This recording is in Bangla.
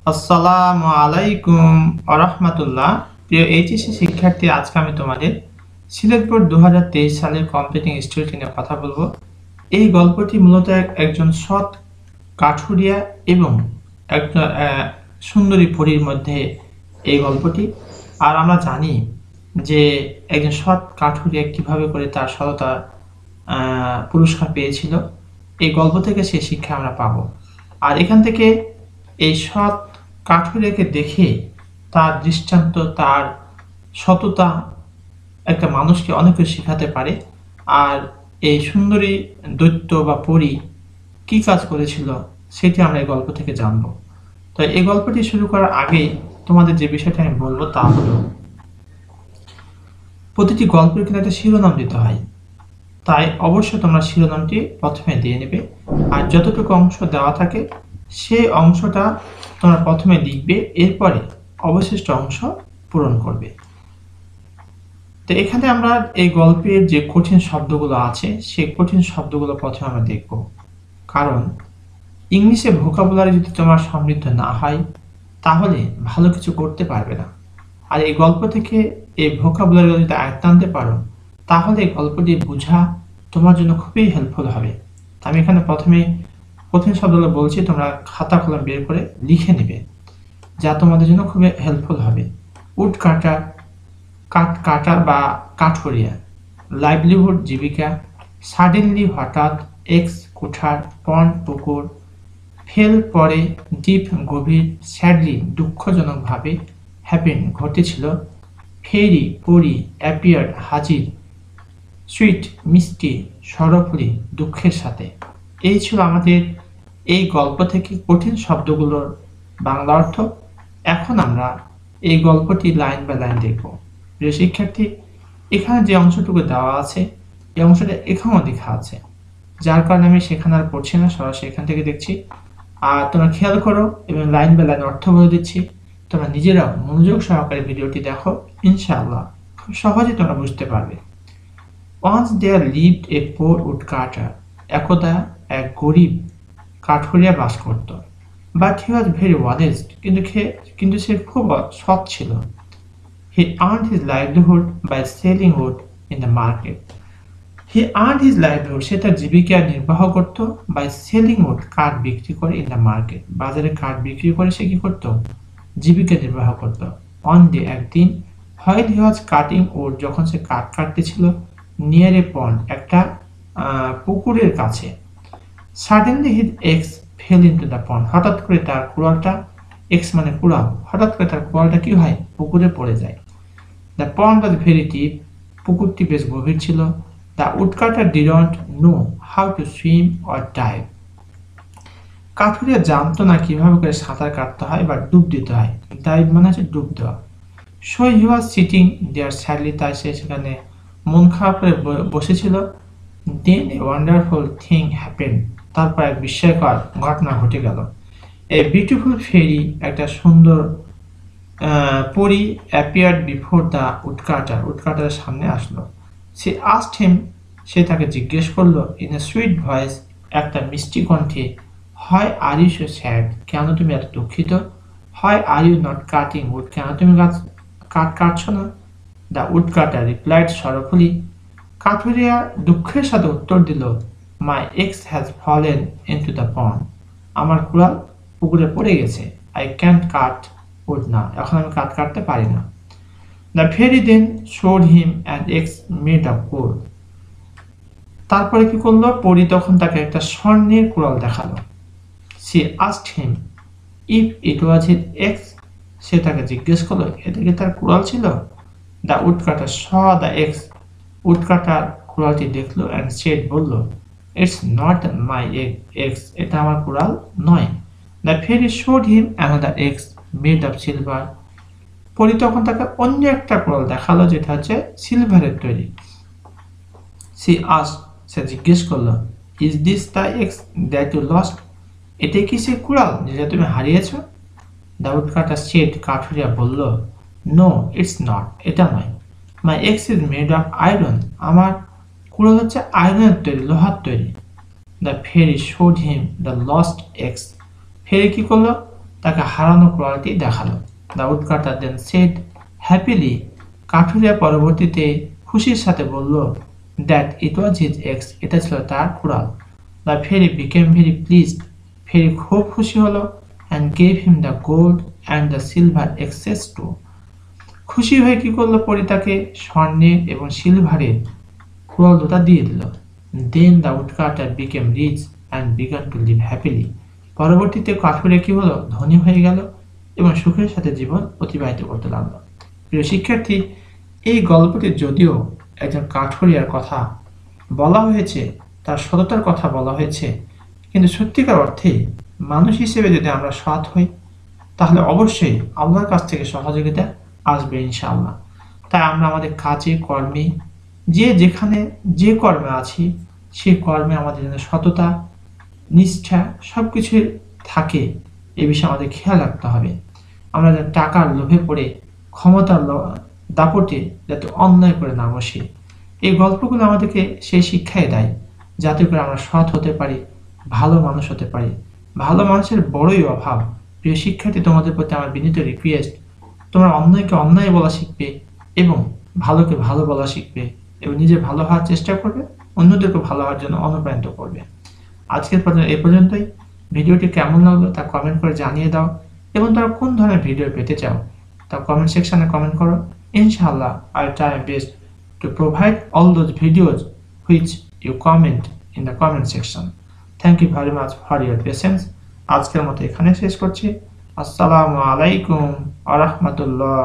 আসসালামু আলাইকুম আরহামাতুল্লাহ। প্রিয় এইচএসসি শিক্ষার্থী, আজকে আমি তোমাদের সিলেট বোর্ড 2023 সালের কম্পিটিং স্টুডেন্ট নিয়ে কথা বলবো। এই গল্পটি মূলত একজন সৎ কাঠুরিয়া এবং একটা সুন্দরী পরীর মধ্যে এই গল্পটি। আর আমরা জানি যে একজন সৎ কাঠুরিয়া কিভাবে করে তার সততা পুরস্কার পেয়েছিল। এই গল্প থেকে সেই শিক্ষা আমরা পাবো। আর এখান থেকে এই সৎ কাঠুরিয়াকে দেখে তার দৃষ্টান্ত, তার সততা একটা মানুষকে অনেক কিছু শেখাতে পারে। আর এই সুন্দরী দৈত্য বা পরী কি কাজ করেছিল সেটি আমরা এই গল্প থেকে জানবো। তো এই গল্পটি শুরু করার আগেই তোমাদের যে বিষয়টা আমি বলবো তা হলো, প্রতিটি গল্পের কিন্তু একটা শিরোনাম দিতে হয়। তাই অবশ্যই তোমরা শিরোনামটি প্রথমে দিয়ে নেবে। আর যতটুকু অংশ দেওয়া থাকে সেই অংশটা তোমরা প্রথমে লিখবে, এরপরে অবশিষ্ট অংশ পূরণ করবে। তো এখানে আমরা এই গল্পের যে কঠিন শব্দগুলো আছে সেই কঠিন শব্দগুলো প্রথমে আমরা দেখব। কারণ ইংলিশে ভোকাবুলারি যদি তোমার সমৃদ্ধ না হয় তাহলে ভালো কিছু করতে পারবে না। আর এই গল্প থেকে এই ভোকাবুলারি যদি আয়ত্ত আনতে পারো তাহলে এই গল্পটি বোঝা তোমার জন্য খুবই হেল্পফুল হবে। আমি এখানে প্রথমে কঠিন শব্দগুলো বলছি, তোমরা খাতা কলম বের করে লিখে নেবে, যা তোমাদের জন্য খুবই হেল্পফুল হবে। উড কাটার, কাঠ কাটার বা কাঠুরিয়া, লাইভলিহুড জীবিকা, সাডেনলি হঠাৎ, এক্স কুঠার, পন্ড পুকুর, ফেল পরে, ডিপ গভীর, স্যাডলি দুঃখজনকভাবে, হ্যাপেন ঘটেছিল, ফেরি পরি, অ্যাপিয়ার হাজির, সুইট মিষ্টি, সরফলি দুঃখের সাথে। এই ছিল আমাদের এই গল্প থেকে কঠিন শব্দগুলোর বাংলা অর্থ। এখন আমরা এই গল্পটি লাইন বাই লাইন দেখব। প্রিয় শিক্ষার্থী, এখানে যে অংশটুকু দেওয়া আছে এই অংশটা এখানেও লেখা আছে, যার কারণে আমি সেখানে আর পড়ছি না, সরাসরি এখান থেকে দেখছি। আর তোমরা খেয়াল করো এবং লাইন বাই লাইন অর্থ বলে দিচ্ছি, তোমরা নিজেরাও মনোযোগ সহকারে ভিডিওটি দেখো, ইনশাআল্লাহ খুব সহজে তোমরা বুঝতে পারবে। Once there lived a poor woodcutter. একদা এক গরিব কাঠুরিয়া বাস করত। But he was very honest. কিন্তু সে খুব সৎ ছিল। He earned his livelihood by selling wood in the market. He earned his livelihood. সে তার জীবিকা নির্বাহ করত by selling wood, কাঠ বিক্রি করে in the market. বাজারে কাঠ বিক্রি করে সে কি করত? জীবিকা নির্বাহ করত। One day, একদিন, while he was cutting wood, যখন সে কাঠ কাটতেছিল, near a pond, একটা পুকুরের কাছে, suddenly his axe fell into the pond. হঠাৎ করে তার কুড়ালটা, এক্স মানে কুড়াল, হঠাৎ করে তার কুড়ালটা কি হয়? পুকুরে পড়ে যায়। The pond was very deep. পুকুরটি বেশ গভীর ছিল। The woodcutter didn't know how to swim or dive. কাঠুরিয়া জানতো না কিভাবে করে সাঁতার কাটতে হয় বা ডুব দিতে হয়। ডাইভ মানে হচ্ছে ডুব দেওয়া। So he was sitting there sadly, তাই সে সেখানে মন খারাপ করে বসেছিল। Then a wonderful thing happened. তারপর এক বিস্ময়কর ঘটনা ঘটে গেল। A beautiful fairy, একটা সুন্দর পরী, appeared before the woodcutter. woodcutter's সামনে আসলো। She asked him, সে তাকে জিজ্ঞেস করলো in a sweet voice, একটা মিষ্টি কণ্ঠে, why are you so sad? কেন তুমি এত দুঃখিত? Why are you not cutting wood? কেন তুমি কাঠ কাটছো না? The woodcutter replied sorrowfully. কাঠুরিয়া দুঃখের সাথে উত্তর দিল, My axe has fallen into the pond. আমার কুড়াল পুকুরে পড়ে গেছে। I can't cut wood now. এখন আমি কাঠ কাটতে পারি না। The fairy then showed him an axe made of gold. তারপরে কি করলো? পরী তখন তাকে একটা স্বর্ণের কুড়াল দেখালো। She asked him if it was his axe. সে তাকে জিজ্ঞেস করলো এটা কি তার কুড়াল ছিল? The woodcutter saw the axe. woodcutter কুড়ালটি দেখলো and said, বলল, It's not my axe. এটা আমার কুড়াল নয়। The fairy showed him another axe made of silver. পরী তখন তাকে অন্য একটা কুড়াল দেখালো যেটা হচ্ছে সিলভারের তৈরি। She asked, সে জিজ্ঞেস করলো, Is this the axe that you lost? এটা কি সে কুড়াল যেটা তুমি হারিয়েছো? The woodcutter said, কাঠুরিয়া বলল, No, it's not. এটা নয়। My axe is made of iron. আমার কুড়াল হচ্ছে আয়রনের তৈরি, লোহার তৈরি। The fairy showed him the lost axe. ফেরি কি করলো? তাকে হারানো কোয়ালিটি দেখালো। The woodcutter then said happily, কাঠুরিয়া পরবর্তীতে খুশির সাথে বলল that it was his axe, এটা ছিল তার কুড়াল। The fairy became very pleased, ফেরি খুব খুশি হলো, and gave him the gold and the silver axes too, খুশি হয়ে কি করলো, পরি তাকে স্বর্ণের এবং সিলভারের কুড়াল দুটা দিয়ে দিল। Then the woodcutter became rich and began to live happily, পরবর্তীতে কাঠুরিয়া কি হলো, ধনী হয়ে গেল এবং সুখের সাথে জীবন অতিবাহিত করতে লাগলো। প্রিয় শিক্ষার্থী, এই গল্পটি যদিও একজন কাঠুরিয়ার কথা বলা হয়েছে, তার সততার কথা বলা হয়েছে, কিন্তু সত্যিকার অর্থে মানুষ হিসেবে যদি আমরা সৎ হই তাহলে অবশ্যই আল্লাহর কাছ থেকে সহযোগিতা আসবে ইনশাআল্লাহ। তাই আমরা আমাদের কাজে কর্মে যেখানে যে কর্মে আছি সেই কর্মে আমাদের যেন সততা নিষ্ঠা সবকিছু থাকে, এ বিষয়ে আমাদের খেয়াল রাখতে হবে। আমরা যেন টাকার লোভে পড়ে ক্ষমতার দাপটে যাতে অন্যায় করে না বসি। এই গল্পগুলো আমাদেরকে সেই শিক্ষাই দেয় যাতে করে আমরা সৎ হতে পারি, ভালো মানুষ হতে পারি। ভালো মানুষের বড়ই অভাব। প্রিয় শিক্ষার্থী, তোমাদের প্রতি আমার বিনীত রিকোয়েস্ট, তোমরা অন্যায়কে অন্যায় বলা শিখবে এবং ভালোকে ভালো বলা শিখবে এবং নিজে ভালো হওয়ার চেষ্টা করবে, অন্যদেরকে ভালো হওয়ার জন্য অনুপ্রাণিত করবে। আজকের এ পর্যন্তই। ভিডিওটি কেমন লাগলো তা কমেন্ট করে জানিয়ে দাও এবং তোমরা কোন ধরনের ভিডিও পেতে চাও তা কমেন্ট সেকশনে কমেন্ট করো। ইনশাআল্লাহ I will try my best to provide all those videos which you comment in the comment section. Thank you very much for your patience. আজকের মতো এখানে শেষ করছি। আসসালামু আলাইকুম ওয়া রাহমাতুল্লাহ।